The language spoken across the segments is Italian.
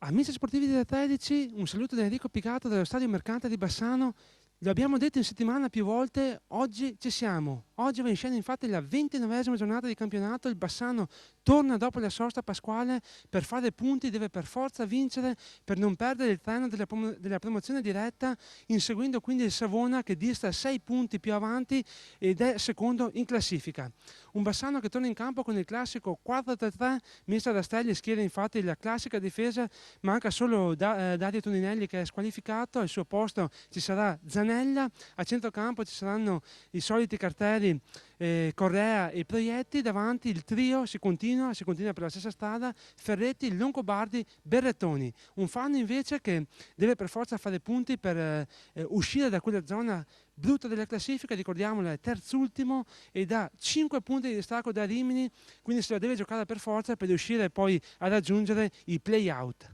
Amici sportivi della 13, un saluto da Enrico Picato dello Stadio Mercante di Bassano. Lo abbiamo detto in settimana più volte, oggi ci siamo. Oggi va in scena infatti la 29esima giornata di campionato, il Bassano torna dopo la sosta pasquale, per fare punti deve per forza vincere per non perdere il treno della promozione diretta, inseguendo quindi il Savona che dista 6 punti più avanti ed è secondo in classifica. Un Bassano che torna in campo con il classico 4-3-3, Mister Rastelli schiera infatti la classica difesa, manca solo Dario Toninelli che è squalificato, al suo posto ci sarà Zanella, a centrocampo ci saranno i soliti cartelli Correa e Proietti, davanti il trio si continua per la stessa strada, Ferretti, Longobardi, Berrettoni. Un Fano invece che deve per forza fare punti per uscire da quella zona brutta della classifica, ricordiamolo è terzultimo e da 5 punti di distacco da Rimini, quindi se la deve giocare per forza per riuscire poi a raggiungere i play-out.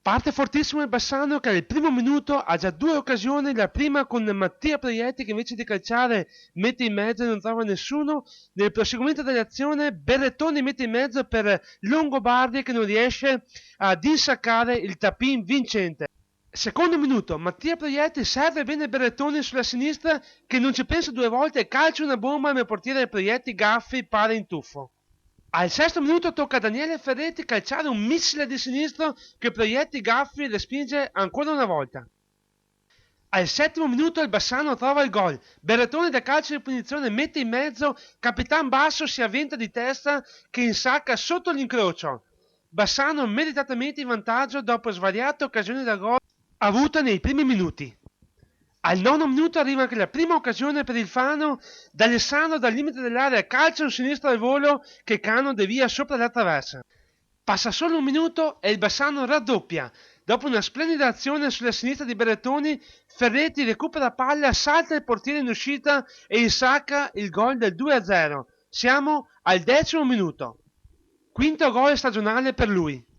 Parte fortissimo il Bassano che al primo minuto ha già 2 occasioni, la prima con Mattia Proietti che invece di calciare mette in mezzo e non trova nessuno. Nel proseguimento dell'azione Berrettoni mette in mezzo per Longobardi che non riesce ad insaccare il tap-in vincente. Secondo minuto, Mattia Proietti serve bene Berrettoni sulla sinistra che non ci pensa 2 volte e calcia una bomba nel portiere Proietti Gaffi pare in tuffo. Al sesto minuto tocca a Daniele Ferretti calciare un missile di sinistro che Proietti Gaffi respinge ancora una volta. Al settimo minuto il Bassano trova il gol. Berrettoni da calcio di punizione mette in mezzo, Capitan Basso si avventa di testa che insacca sotto l'incrocio. Bassano meritatamente in vantaggio dopo svariate occasioni da gol avute nei primi minuti. Al nono minuto arriva anche la prima occasione per il Fano, D'Alessandro dal limite dell'area calcia un sinistro al volo che Cano devia sopra la traversa. Passa solo un minuto e il Bassano raddoppia. Dopo una splendida azione sulla sinistra di Berrettoni, Ferretti recupera palla, salta il portiere in uscita e insacca il gol del 2-0. Siamo al 10° minuto. Quinto gol stagionale per lui.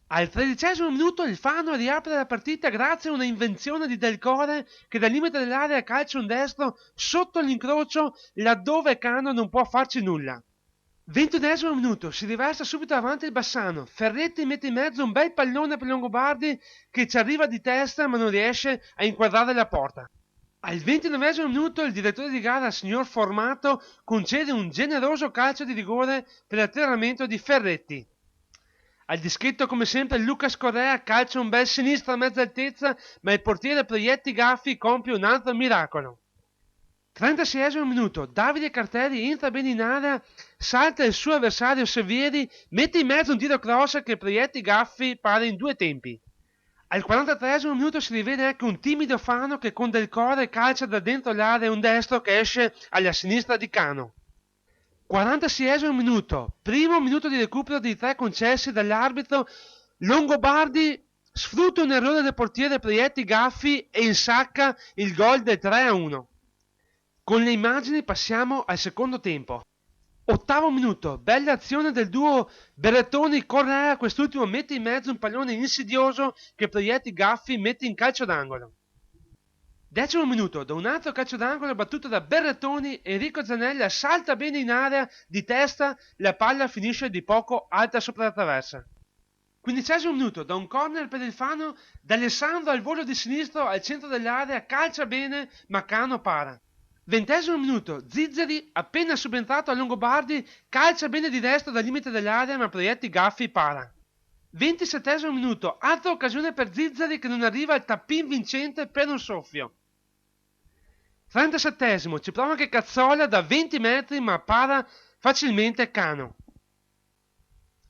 Al 13° minuto il Fano riapre la partita grazie a una invenzione di Del Core che dal limite dell'area calcia un destro sotto l'incrocio laddove Cano non può farci nulla. 21° minuto, si riversa subito avanti il Bassano, Ferretti mette in mezzo un bel pallone per Longobardi che ci arriva di testa ma non riesce a inquadrare la porta. Al 29° minuto il direttore di gara, signor Formato, concede un generoso calcio di rigore per l'atterramento di Ferretti. Al dischetto come sempre Lucas Correa calcia un bel sinistro a mezza altezza, ma il portiere Proietti Gaffi compie un altro miracolo. 36° minuto, Davide Cartelli entra bene in area, salta il suo avversario Sevieri, mette in mezzo un tiro cross che Proietti Gaffi pare in 2 tempi. Al 43° minuto si rivede anche un timido Fano che con Del Core calcia da dentro l'area un destro che esce alla sinistra di Cano. 46° minuto, primo minuto di recupero dei 3 concessi dall'arbitro, Longobardi sfrutta un errore del portiere Proietti Gaffi e insacca il gol del 3-1. Con le immagini passiamo al secondo tempo. 8° minuto, bella azione del duo Berrettoni-Correa, quest'ultimo mette in mezzo un pallone insidioso che Proietti Gaffi mette in calcio d'angolo. 10° minuto, da un altro calcio d'angolo battuto da Berrettoni, Enrico Zanella salta bene in area di testa, la palla finisce di poco alta sopra la traversa. 15° minuto, da un corner per il Fano, D'Alessandro al volo di sinistro al centro dell'area, calcia bene, ma Cano para. 20° minuto, Zizzeri, appena subentrato a Longobardi, calcia bene di destra dal limite dell'area, ma Proietti Gaffi para. 27° minuto, altra occasione per Zizzeri che non arriva al tap-in vincente per un soffio. 37°, ci prova anche Cazzola da 20 metri ma para facilmente Cano.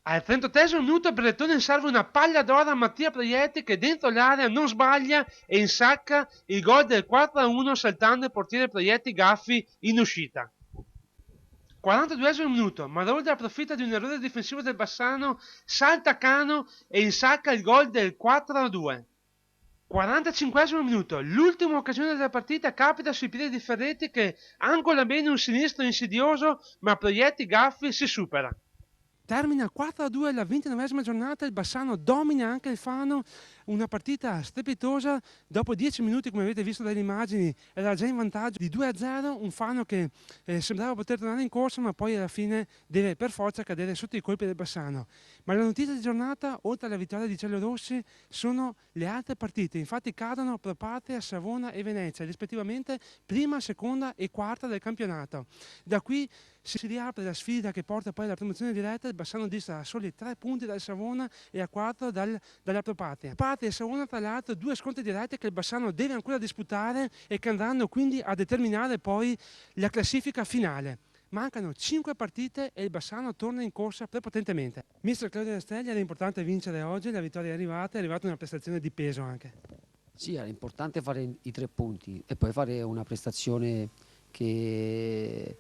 Al 38° minuto Berrettoni serve una palla d'oro a Mattia Proietti che dentro l'area non sbaglia e insacca il gol del 4-1 saltando il portiere Proietti Gaffi in uscita. 42° minuto, Marolda approfitta di un errore difensivo del Bassano, salta Cano e insacca il gol del 4-2. 45° minuto, l'ultima occasione della partita capita sui piedi di Ferretti che angola bene un sinistro insidioso ma Proietti Gaffi si supera. Termina 4-2 la 29esima giornata, il Bassano domina anche il Fano, una partita strepitosa, dopo 10 minuti come avete visto dalle immagini era già in vantaggio di 2-0, un Fano che sembrava poter tornare in corsa ma poi alla fine deve per forza cadere sotto i colpi del Bassano. Ma la notizia di giornata, oltre alla vittoria di Giallorossi, sono le altre partite, infatti cadono Pro Patria, Savona e Venezia, rispettivamente prima, seconda e quarta del campionato. Da qui si riapre la sfida che porta poi alla promozione diretta, il Bassano dista a soli 3 punti dal Savona e a 4 dalla Pro Patria. Patria e Savona tra l'altro 2 scontri diretti che il Bassano deve ancora disputare e che andranno quindi a determinare poi la classifica finale. Mancano 5 partite e il Bassano torna in corsa prepotentemente. Mister Claudio Rastelli, era importante vincere oggi, la vittoria è arrivata una prestazione di peso anche. Sì, era importante fare i 3 punti e poi fare una prestazione che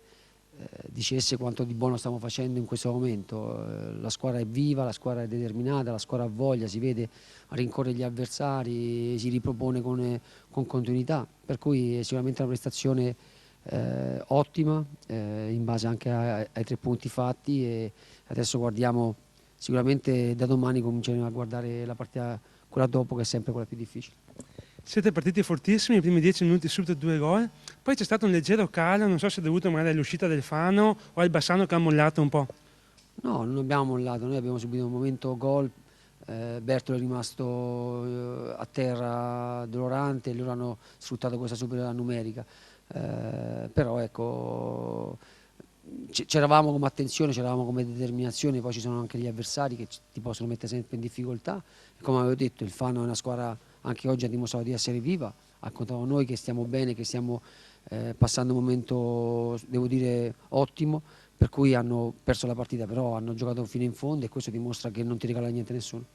dicesse quanto di buono stiamo facendo in questo momento. La squadra è viva, la squadra è determinata, la squadra ha voglia, si vede, rincorre gli avversari, si ripropone con continuità, per cui è sicuramente una prestazione ottima in base anche ai 3 punti fatti, e adesso guardiamo, sicuramente da domani cominceremo a guardare la partita, quella dopo, che è sempre quella più difficile. Siete partiti fortissimi, i primi 10 minuti subito 2 gol, poi c'è stato un leggero calo, non so se è dovuto magari all'uscita del Fano o al Bassano che ha mollato un po'. No, non abbiamo mollato, noi abbiamo subito un momento gol, Bertolo è rimasto a terra dolorante e loro hanno sfruttato questa superiorità numerica, però ecco, c'eravamo come attenzione, c'eravamo come determinazione, poi ci sono anche gli avversari che ti possono mettere sempre in difficoltà, e come avevo detto il Fano è una squadra, anche oggi ha dimostrato di essere viva, ha contato noi che stiamo bene, che stiamo passando un momento, devo dire, ottimo, per cui hanno perso la partita, però hanno giocato fino in fondo e questo dimostra che non ti regala niente nessuno.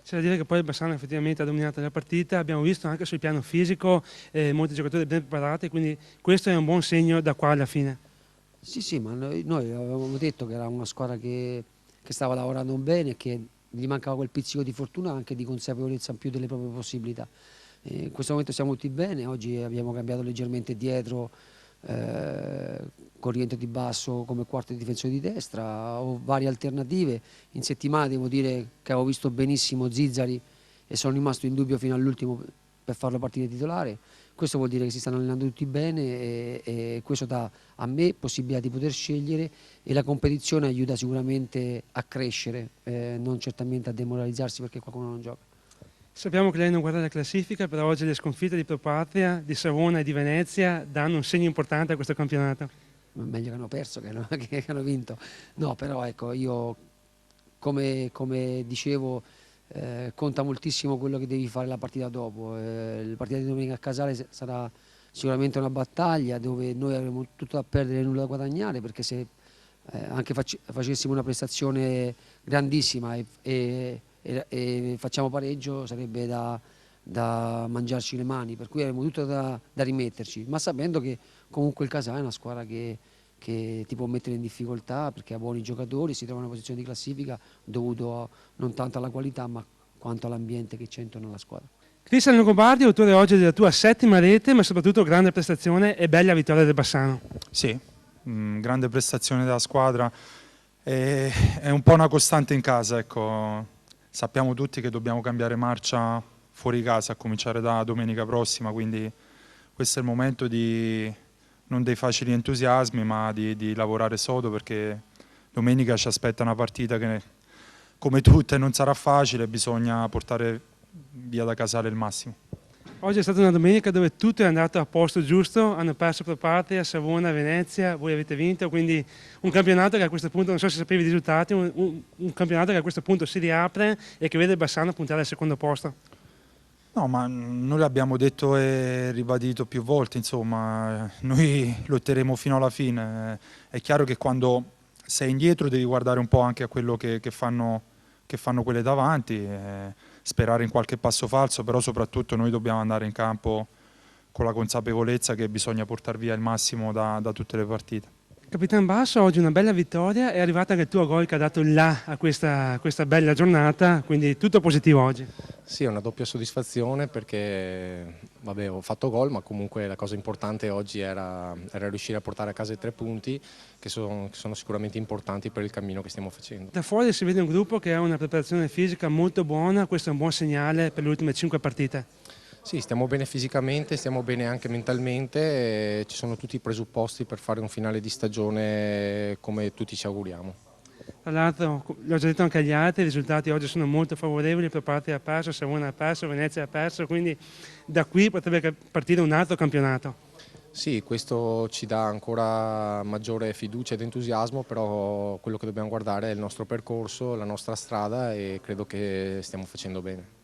C'è da dire che poi il Bassano effettivamente ha dominato la partita, abbiamo visto anche sul piano fisico molti giocatori ben preparati, quindi questo è un buon segno da qua alla fine. Sì, ma noi avevamo detto che era una squadra che stava lavorando bene e che gli mancava quel pizzico di fortuna, anche di consapevolezza in più delle proprie possibilità. In questo momento siamo tutti bene, oggi abbiamo cambiato leggermente dietro, con rientro di Basso come quarto difensore di destra, ho varie alternative. In settimana devo dire che avevo visto benissimo Zizzari e sono rimasto in dubbio fino all'ultimo per farlo partire titolare. Questo vuol dire che si stanno allenando tutti bene e questo dà a me possibilità di poter scegliere, e la competizione aiuta sicuramente a crescere, non certamente a demoralizzarsi perché qualcuno non gioca. Sappiamo che lei non guarda la classifica, però oggi le sconfitte di Pro Patria, di Savona e di Venezia danno un segno importante a questo campionato. Meglio che hanno perso che hanno vinto. No, però ecco, io come dicevo, conta moltissimo quello che devi fare la partita dopo. La partita di domenica a Casale sarà sicuramente una battaglia dove noi avremo tutto da perdere e nulla da guadagnare, perché se anche facessimo una prestazione grandissima e facciamo pareggio sarebbe da mangiarci le mani, per cui avremo tutto da rimetterci, ma sapendo che comunque il Casale è una squadra che ti può mettere in difficoltà perché ha buoni giocatori, si trova in una posizione di classifica dovuto non tanto alla qualità ma quanto all'ambiente che c'è intorno alla squadra. Cristian Longobardi, autore oggi della tua 7ª rete, ma soprattutto grande prestazione e bella vittoria del Bassano. Sì, grande prestazione della squadra, è un po' una costante in casa, ecco. Sappiamo tutti che dobbiamo cambiare marcia fuori casa a cominciare da domenica prossima, quindi questo è il momento non dei facili entusiasmi ma di lavorare sodo, perché domenica ci aspetta una partita che come tutte non sarà facile, bisogna portare via da Casale il massimo. Oggi è stata una domenica dove tutto è andato a posto giusto, hanno perso Pro Patria, Savona, Venezia, voi avete vinto, quindi un campionato che a questo punto, non so se sapevi i risultati, un campionato che a questo punto si riapre e che vede il Bassano puntare al secondo posto. No, ma noi l'abbiamo detto e ribadito più volte, insomma, noi lotteremo fino alla fine. È chiaro che quando sei indietro devi guardare un po' anche a quello che fanno quelle davanti, sperare in qualche passo falso, però soprattutto noi dobbiamo andare in campo con la consapevolezza che bisogna portare via il massimo da tutte le partite. Capitan Basso, oggi una bella vittoria, è arrivata anche il tuo gol che ha dato là a questa bella giornata, quindi tutto positivo oggi. Sì, è una doppia soddisfazione perché vabbè, ho fatto gol, ma comunque la cosa importante oggi era riuscire a portare a casa i 3 punti che sono sicuramente importanti per il cammino che stiamo facendo. Da fuori si vede un gruppo che ha una preparazione fisica molto buona, questo è un buon segnale per le ultime 5 partite. Sì, stiamo bene fisicamente, stiamo bene anche mentalmente, e ci sono tutti i presupposti per fare un finale di stagione come tutti ci auguriamo. Tra l'altro, l'ho già detto anche agli altri, i risultati oggi sono molto favorevoli, per parte ha perso, Savona ha perso, Venezia ha perso, quindi da qui potrebbe partire un altro campionato. Sì, questo ci dà ancora maggiore fiducia ed entusiasmo, però quello che dobbiamo guardare è il nostro percorso, la nostra strada e credo che stiamo facendo bene.